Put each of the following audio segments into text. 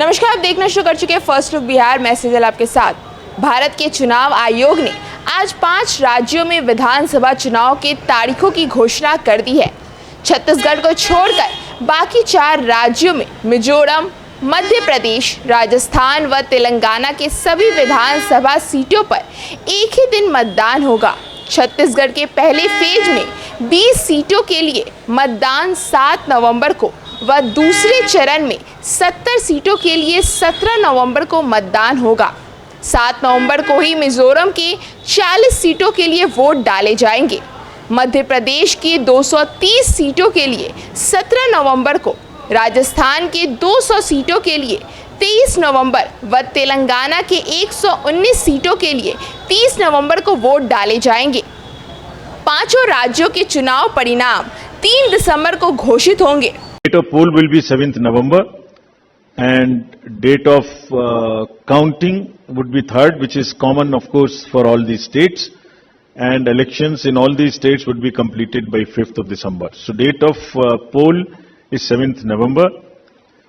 नमस्कार, आप देखना शुरू कर चुके हैं फर्स्ट लुक बिहार। मैं सेजल आपके साथ। भारत के चुनाव आयोग ने आज 5 राज्यों में विधानसभा चुनाव के तारीखों की घोषणा कर दी है। छत्तीसगढ़ को छोड़कर बाकी 4 राज्यों में मिजोरम, मध्य प्रदेश, राजस्थान व तेलंगाना के सभी विधानसभा सीटों पर एक ही दिन मतदान होगा। छत्तीसगढ़ के पहले फेज में 20 सीटों के लिए मतदान 7 नवंबर को व दूसरे चरण में 70 सीटों के लिए 17 नवंबर को मतदान होगा। 7 नवंबर को ही मिजोरम के 40 सीटों के लिए वोट डाले जाएंगे। मध्य प्रदेश की 230 सीटों के लिए 17 नवंबर को, राजस्थान के 200 सीटों के लिए 23 नवंबर व तेलंगाना के 119 सीटों के लिए 30 नवंबर को वोट डाले जाएंगे। पांचों राज्यों के चुनाव परिणाम 3 दिसंबर को घोषित होंगे। Date of poll will be 7th November and date of counting would be 3rd, which is common of course for all these states, and elections in all these states would be completed by 5th of December. So date of poll is 7th November.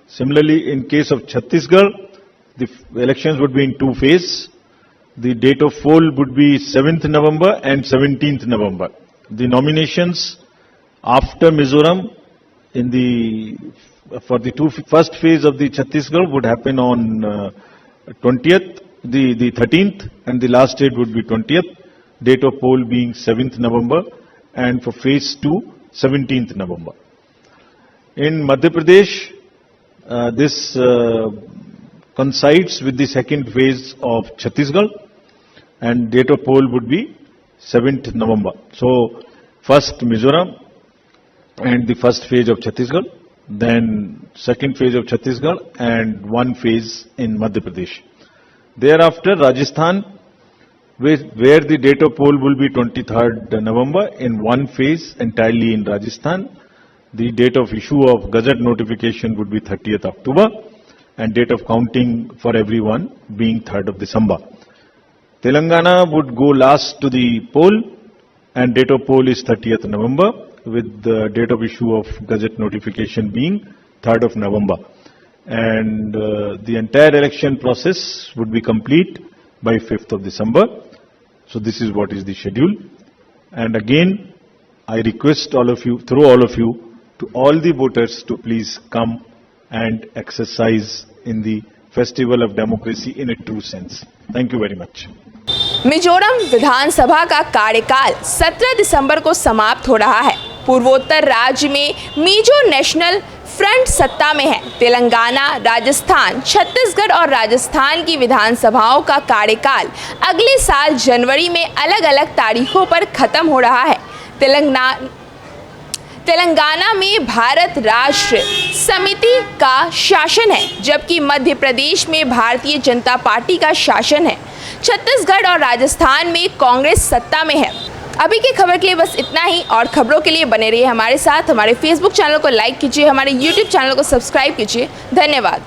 Similarly, in case of Chhattisgarh, the elections would be in 2 phases. The date of poll would be 7th November and 17th November. The nominations after Mizoram for the first phase of the Chhattisgarh would happen on 20th, the 13th, and the last date would be 20th. Date of poll being 7th November, and for phase 2, 17th November. In Madhya Pradesh, this coincides with the second phase of Chhattisgarh, and date of poll would be 7th November. So, first Mizoram and the first phase of Chhattisgarh, then second phase of Chhattisgarh and 1 phase in Madhya Pradesh. Thereafter, Rajasthan, where the date of poll will be 23rd November in 1 phase entirely in Rajasthan. The date of issue of Gazette notification would be 30th October and date of counting for everyone being 3rd of December. Telangana would go last to the poll and date of poll is 30th November with the date of issue of Gazette notification being 3rd of November. And the entire election process would be complete by 5th of December. So this is what is the schedule. And again, I request all of you, through all of you, to all the voters to please come and exercise in the festival of democracy in a true sense. Thank you very much. Mizoram विधानसभा का कार्यकाल 17 दिसंबर को समाप्त हो रहा है। पूर्वोत्तर राज्य में मिजो नेशनल फ्रंट सत्ता में है। तेलंगाना, राजस्थान, छत्तीसगढ़ और राजस्थान की विधानसभाओं का कार्यकाल अगले साल जनवरी में अलग अलग तारीखों पर खत्म हो रहा है। तेलंगाना में भारत राष्ट्र समिति का शासन है, जबकि मध्य प्रदेश में भारतीय जनता पार्टी का शासन है। छत्तीसगढ़ और राजस्थान में कांग्रेस सत्ता में है। अभी की खबर के लिए बस इतना ही, और खबरों के लिए बने रहिए हमारे साथ। हमारे फेसबुक चैनल को लाइक कीजिए, हमारे यूट्यूब चैनल को सब्सक्राइब कीजिए। धन्यवाद।